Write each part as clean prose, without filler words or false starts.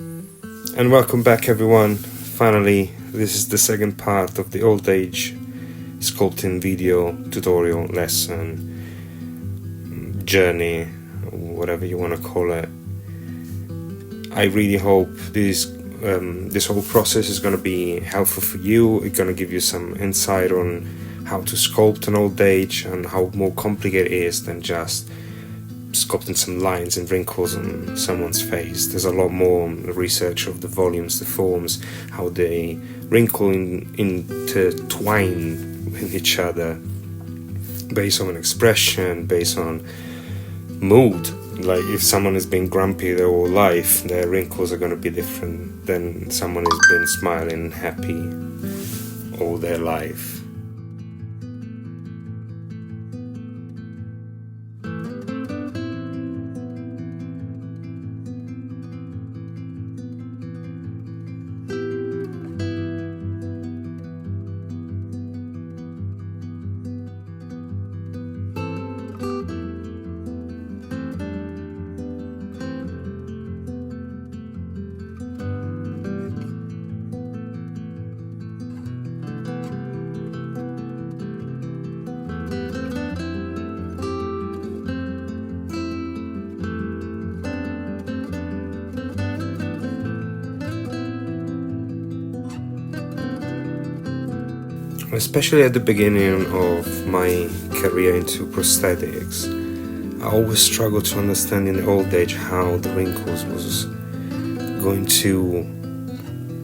And welcome back, everyone. Finally, this is the second part of the old age sculpting video tutorial lesson journey, whatever you want to call it. I really hope this whole process is going to be helpful for you. It's going to give you some insight on how to sculpt an old age and how more complicated it is than just sculpting some lines and wrinkles on someone's face. There's a lot more research of the volumes, the forms, how they wrinkle intertwine with each other based on expression, based on mood. Like if someone has been grumpy their whole life, their wrinkles are going to be different than someone who's been smiling, happy all their life. Especially at the beginning of my career into prosthetics, I always struggled to understand in the old age how the wrinkles was going to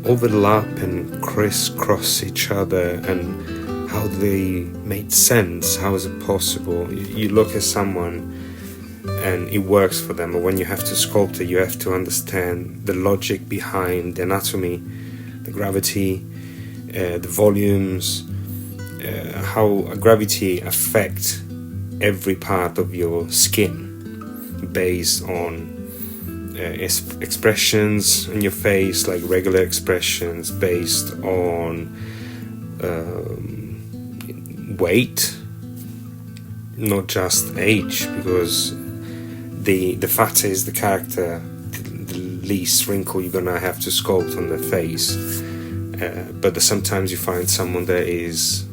overlap and crisscross each other and how they made sense. How is it possible? You look at someone and it works for them, but when you have to sculpt it, you have to understand the logic behind the anatomy, the gravity, the volumes, how gravity affects every part of your skin based on expressions in your face, like regular expressions based on weight, not just age, because the fatter is the character, the least wrinkle you're gonna have to sculpt on the face. But sometimes you find someone that is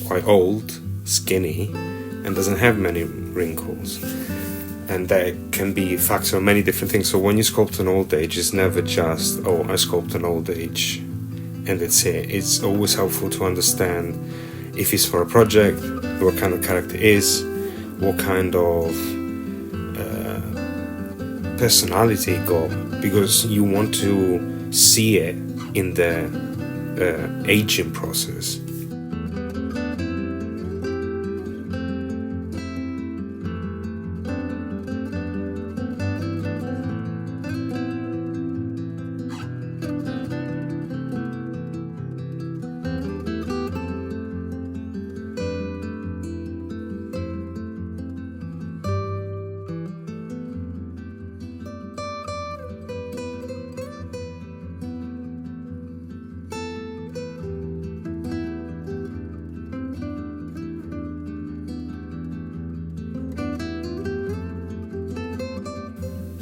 quite old, skinny, and doesn't have many wrinkles, and that can be a factor of many different things. So when you sculpt an old age, it's never just, oh, I sculpt an old age and that's it. It's always helpful to understand if it's for a project, what kind of character it is, what kind of personality it got, because you want to see it in the aging process.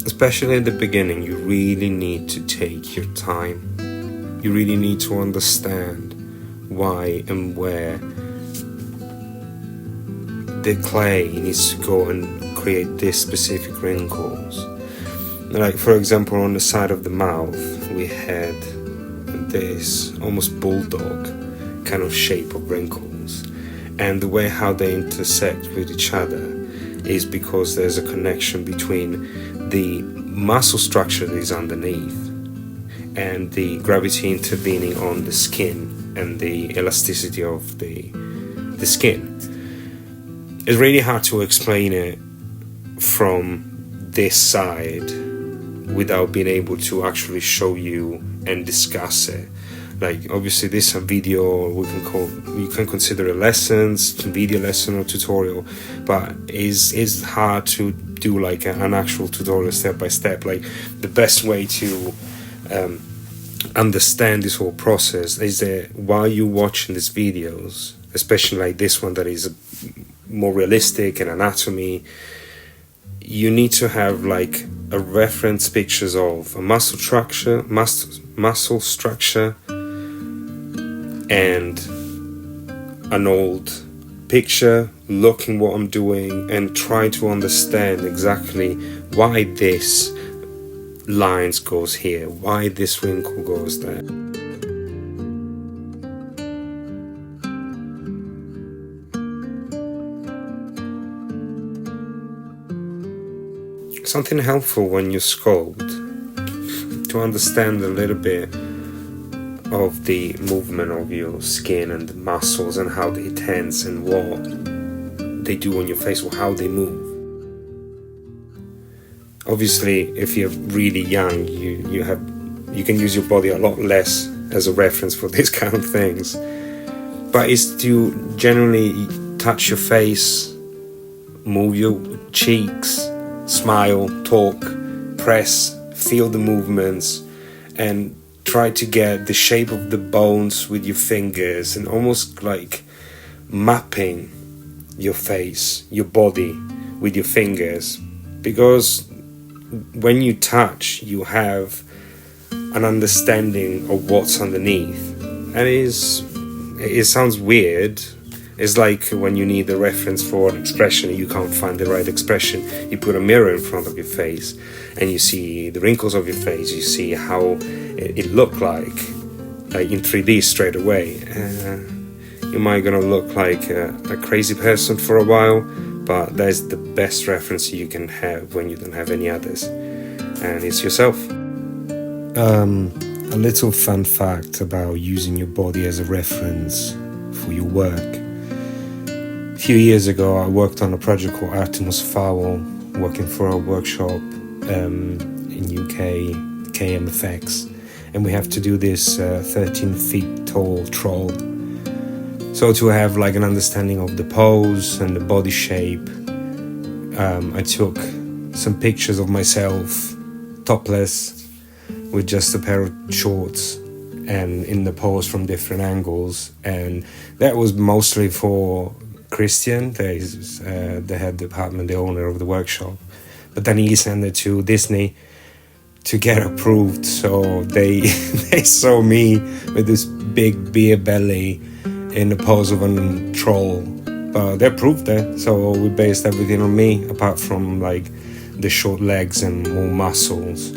Especially at the beginning, you really need to take your time. You really need to understand why and where the clay needs to go and create these specific wrinkles. Like, for example, on the side of the mouth, we had this almost bulldog kind of shape of wrinkles. And the way how they intersect with each other is because there's a connection between the muscle structure that is underneath and the gravity intervening on the skin and the elasticity of the skin. It's really hard to explain it from this side without being able to actually show you and discuss it. Like, obviously this is a video you can consider a video lesson or tutorial, but it's hard to do like an actual tutorial step by step. Like, the best way to understand this whole process is that while you're watching these videos, especially like this one that is more realistic and anatomy, you need to have like a reference pictures of a muscle structure and an old picture, looking what I'm doing and try to understand exactly why this lines goes here, why this wrinkle goes there. Something helpful when you sculpt, to understand a little bit of the movement of your skin and the muscles and how they tense and what they do on your face or how they move. Obviously, if you're really young, you can use your body a lot less as a reference for these kind of things. But it's to generally touch your face, move your cheeks, smile, talk, press, feel the movements, and try to get the shape of the bones with your fingers and almost like mapping your face, your body with your fingers. Because when you touch, you have an understanding of what's underneath. And it sounds weird. It's like when you need a reference for an expression and you can't find the right expression, you put a mirror in front of your face and you see the wrinkles of your face, you see how it looked like in 3D straight away. You might gonna look like a crazy person for a while, but that's the best reference you can have when you don't have any others, and it's yourself. A little fun fact about using your body as a reference for your work. A few years ago, I worked on a project called Artemis Fowl, working for a workshop in UK, KMFX, and we have to do this 13 feet tall troll. So to have like an understanding of the pose and the body shape, I took some pictures of myself topless with just a pair of shorts and in the pose from different angles, and that was mostly for Christian, the head department, the owner of the workshop. But then he sent it to Disney to get approved, so they saw me with this big beer belly in the pose of a troll. But they approved it, so we based everything on me, apart from like the short legs and more muscles.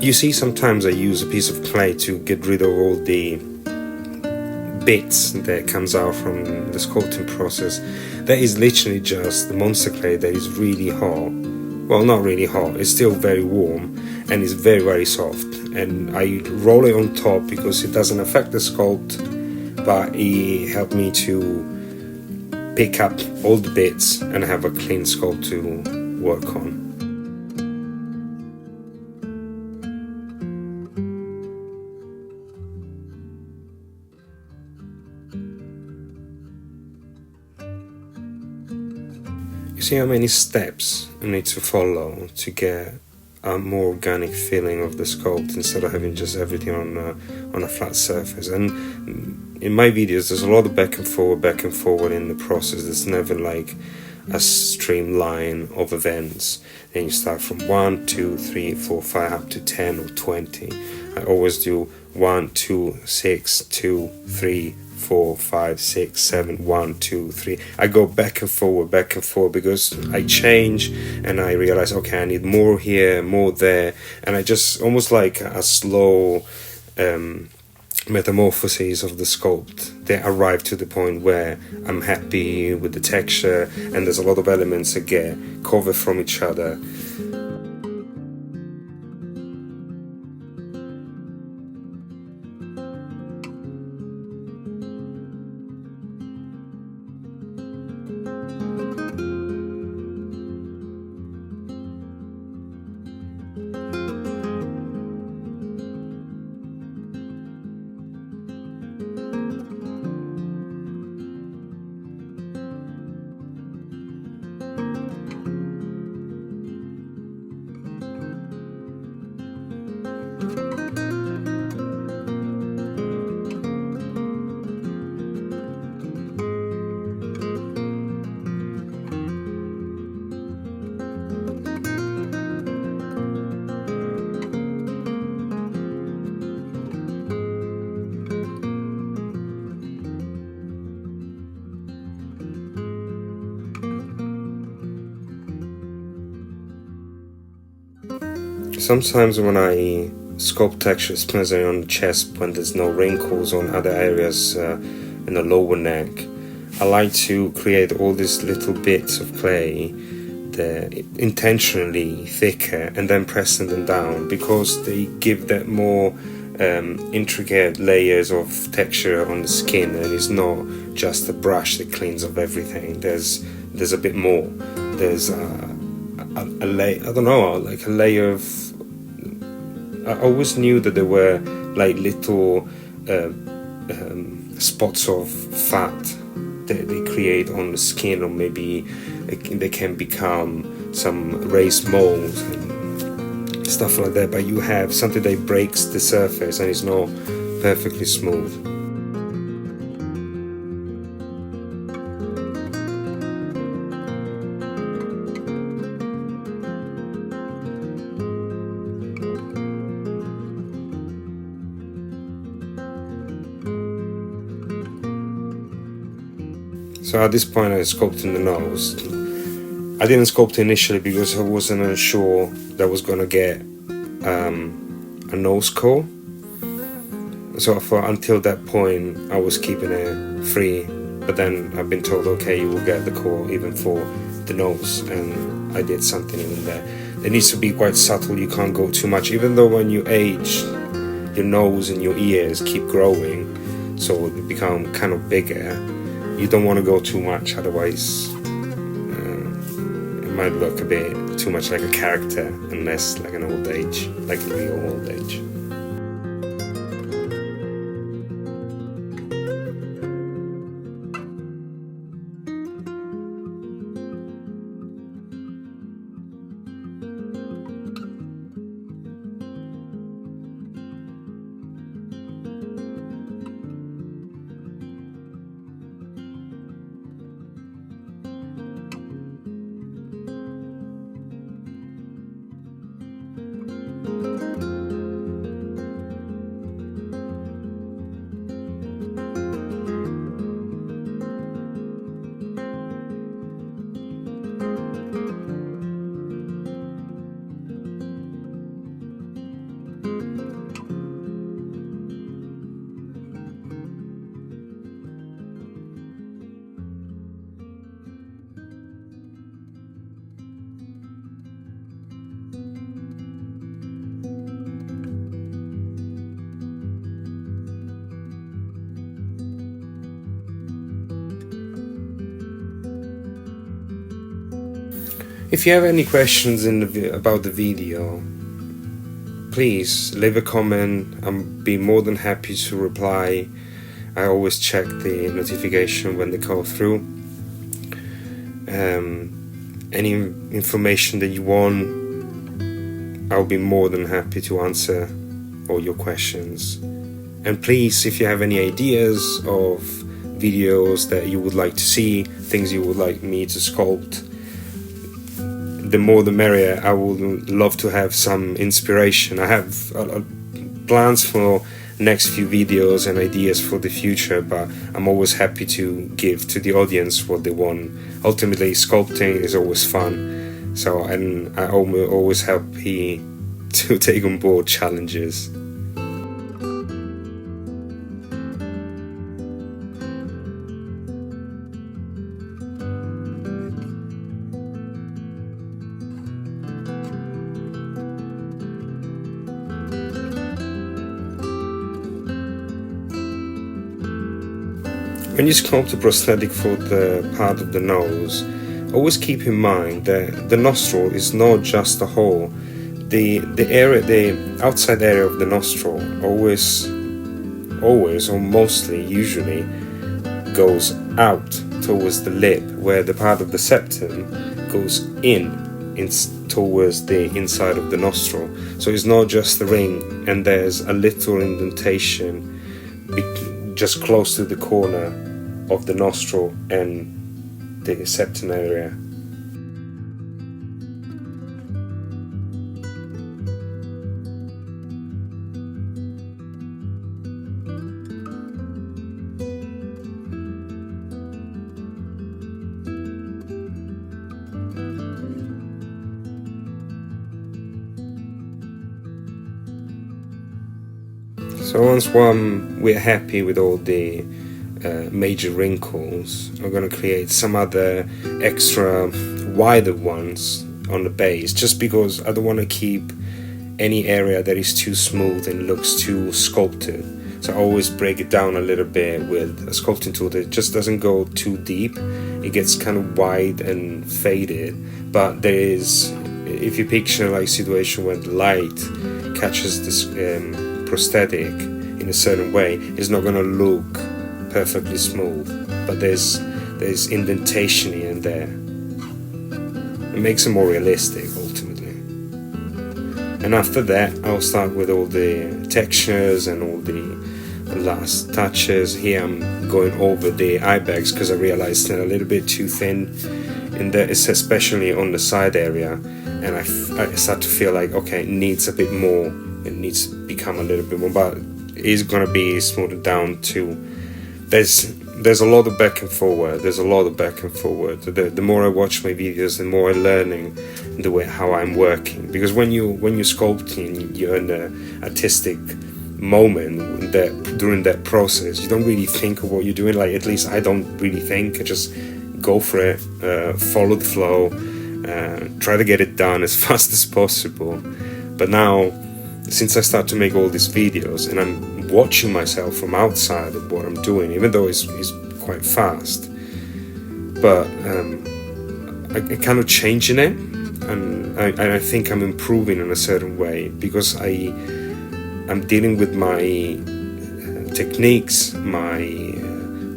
You see, sometimes I use a piece of clay to get rid of all the bits that comes out from the sculpting process. That is literally just the monster clay that is really hot. Well, not really hot, it's still very warm and it's very, very soft. And I roll it on top because it doesn't affect the sculpt, but it helped me to pick up all the bits and have a clean sculpt to work on. You see how many steps you need to follow to get a more organic feeling of the sculpt instead of having just everything on a flat surface. And in my videos there's a lot of back and forward in the process. There's never like a streamline of events. Then you start from 1, 2, 3, 4, 5 up to 10 or 20. I always do 1, 2, 6, 2, 3, 4, 5, 6, 7, 1, 2, 3. I go back and forward because I change and I realize, okay, I need more here, more there, and I just almost like a slow metamorphosis of the sculpt. They arrive to the point where I'm happy with the texture and there's a lot of elements that get covered from each other. sometimes when I sculpt texture, especially on the chest when there's no wrinkles, on other areas in the lower neck, I like to create all these little bits of clay that intentionally thicker and then pressing them down, because they give that more intricate layers of texture on the skin, and it's not just a brush that cleans up everything. There's a bit more. There's a layer, I don't know, like a layer of, I always knew that there were like little spots of fat that they create on the skin, or maybe they can become some raised moles and stuff like that, but you have something that breaks the surface and it's not perfectly smooth. So at this point I sculpted the nose. I didn't sculpt initially because I wasn't sure that I was gonna get a nose cone. So I thought until that point I was keeping it free, but then I've been told, okay, you will get the core even for the nose, and I did something in there. It needs to be quite subtle, you can't go too much, even though when you age, your nose and your ears keep growing, so they become kind of bigger. You don't want to go too much, otherwise it might look a bit too much like a character and less like an old age, like a real old age. If you have any questions about the video, please leave a comment. I'll be more than happy to reply. I always check the notification when they go through. Any information that you want, I'll be more than happy to answer all your questions. And please, if you have any ideas of videos that you would like to see, things you would like me to sculpt, the more the merrier. I would love to have some inspiration. I have plans for next few videos and ideas for the future, but I'm always happy to give to the audience what they want. Ultimately, sculpting is always fun, so, and I always happy to take on board challenges. When you sculpt a prosthetic for the part of the nose, always keep in mind that the nostril is not just a hole. The outside area of the nostril always, or mostly, usually, goes out towards the lip, where the part of the septum goes in towards the inside of the nostril. So it's not just the ring, and there's a little indentation just close to the corner of the nostril and the septum area. So once we're happy with all the major wrinkles, I'm going to create some other extra wider ones on the base, just because I don't want to keep any area that is too smooth and looks too sculpted. So I always break it down a little bit with a sculpting tool that just doesn't go too deep. It gets kind of wide and faded, but there is, if you picture like a situation where the light catches this prosthetic in a certain way, it's not going to look perfectly smooth, but there's indentation here and there. It makes it more realistic ultimately. And after that, I'll start with all the textures and all the last touches. Here I'm going over the eye bags because I realized they're a little bit too thin in there, especially on the side area, and I start to feel like, okay, it needs a bit more. It needs to become a little bit more, but it's gonna be smoothed down too. There's a lot of back and forward. The more I watch my videos, the more I'm learning the way how I'm working. Because when you're sculpting, you're in the artistic moment during that process. You don't really think of what you're doing. Like, at least I don't really think. I just go for it, follow the flow, try to get it done as fast as possible. But now, since I start to make all these videos and I'm watching myself from outside of what I'm doing, even though it's quite fast, but I kind of changing it, and I think I'm improving in a certain way, because I'm dealing with my techniques, my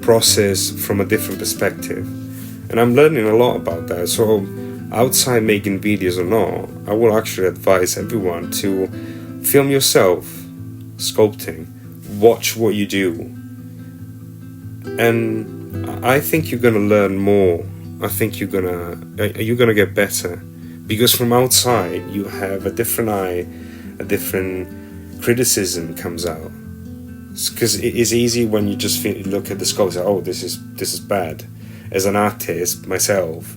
process from a different perspective, and I'm learning a lot about that. So outside making videos or not, I will actually advise everyone to film yourself sculpting, watch what you do, and I think you're gonna learn more. I think you're gonna get better, because from outside you have a different eye, a different criticism comes out. Because it is easy when you just look at the sculpture, oh, this is bad. As an artist myself,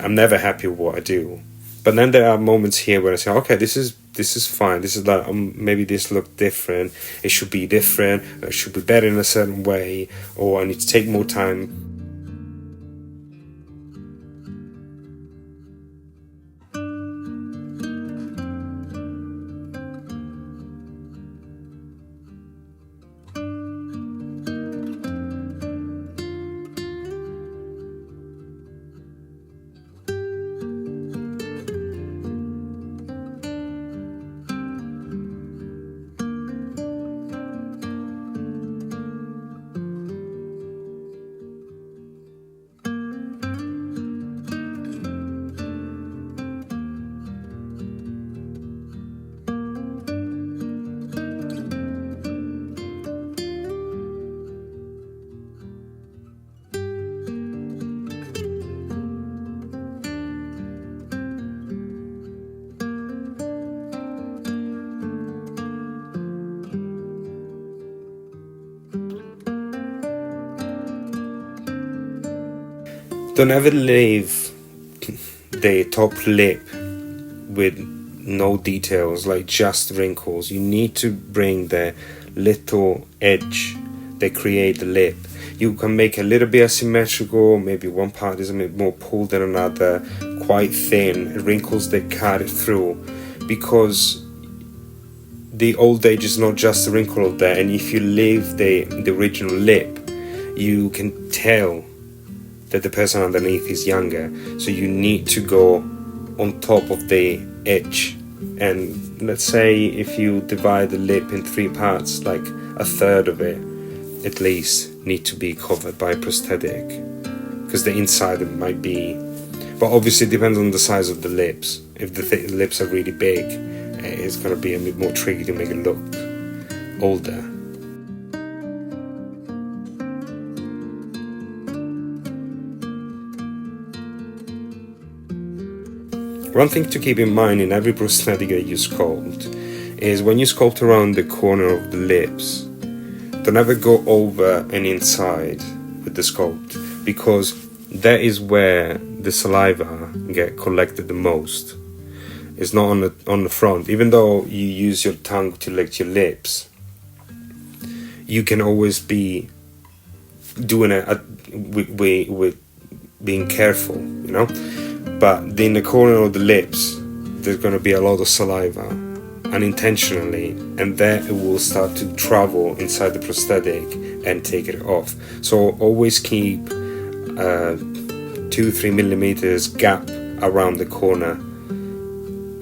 I'm never happy with what I do. But then there are moments here where I say, okay, this is fine. This is like, maybe this looked different. It should be different. It should be better in a certain way. Or I need to take more time. Don't ever leave the top lip with no details, like just wrinkles. You need to bring the little edge that create the lip. You can make a little bit asymmetrical, maybe one part is a bit more pulled than another, quite thin, wrinkles that cut it through, because the old age is not just a wrinkle of that, and if you leave the original lip, you can tell that the person underneath is younger. So you need to go on top of the edge, and let's say if you divide the lip in 3 parts, like a third of it at least need to be covered by a prosthetic, because the inside it might be, but obviously it depends on the size of the lips. If the lips are really big, it's going to be a bit more tricky to make it look older. One thing to keep in mind in every prosthetic that you sculpt is when you sculpt around the corner of the lips, don't ever go over and inside with the sculpt, because that is where the saliva get collected the most. It's not on the front. Even though you use your tongue to lick your lips, you can always be doing it with being careful, you know. But in the corner of the lips, there's going to be a lot of saliva, unintentionally, and then it will start to travel inside the prosthetic and take it off. So always keep 2-3 millimeters gap around the corner,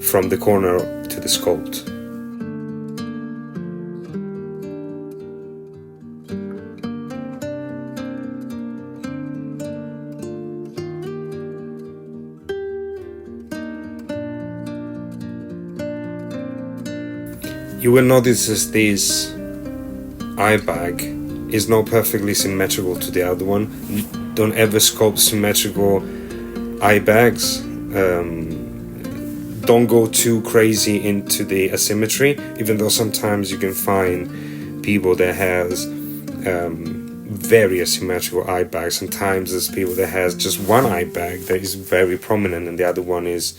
from the corner to the sculpt. You will notice that this eye bag is not perfectly symmetrical to the other one. Don't ever sculpt symmetrical eye bags. Don't go too crazy into the asymmetry, even though sometimes you can find people that has very asymmetrical eye bags. Sometimes there's people that has just one eye bag that is very prominent and the other one is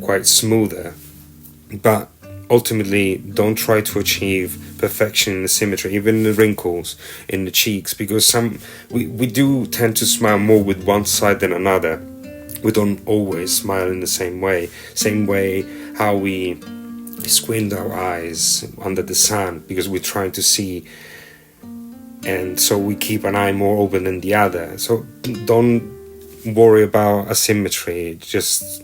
quite smoother. But ultimately, don't try to achieve perfection in the symmetry, even in the wrinkles in the cheeks, because we do tend to smile more with one side than another. We don't always smile in the same way how we squint our eyes under the sun, because we're trying to see, and so we keep an eye more open than the other. So don't worry about asymmetry, just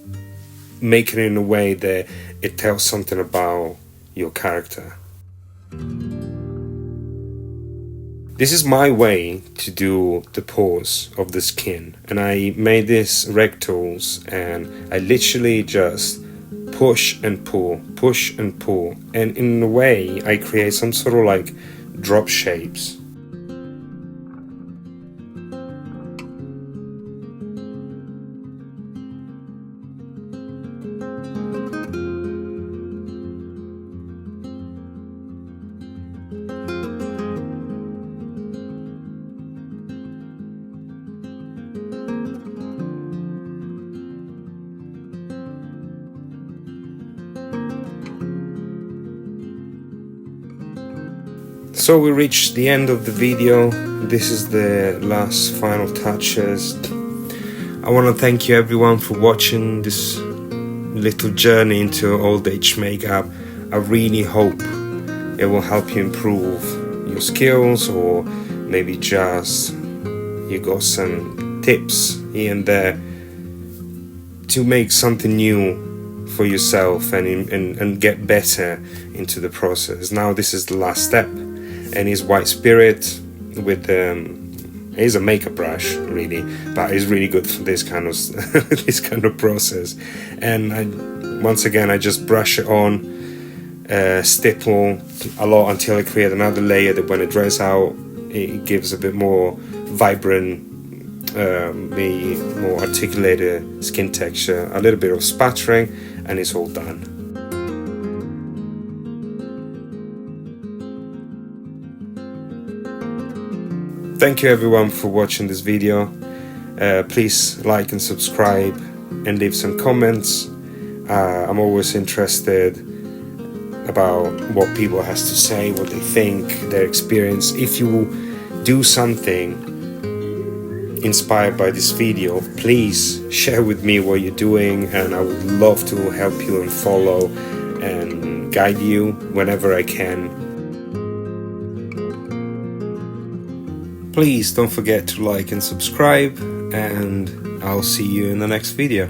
make it in a way that it tells something about your character. This is my way to do the pose of the skin, and I made this rectals, and I literally just push and pull, and in a way I create some sort of like drop shapes. So we reached the end of the video. This is the last final touches. I want to thank you everyone for watching this little journey into old age makeup. I really hope it will help you improve your skills, or maybe just you got some tips here and there to make something new for yourself and get better into the process. Now this is the last step, and it's white spirit with it's a makeup brush really, but it's really good for this kind of this kind of process. And once again I just brush it on, stipple a lot until I create another layer that when it dries out it gives a bit more vibrant, maybe more articulated skin texture, a little bit of spattering, and it's all done. Thank you everyone for watching this video. Please like and subscribe and leave some comments. I'm always interested about what people has to say, what they think, their experience. If you do something inspired by this video, please share with me what you're doing, and I would love to help you and follow and guide you whenever I can. Please don't forget to like and subscribe, and I'll see you in the next video.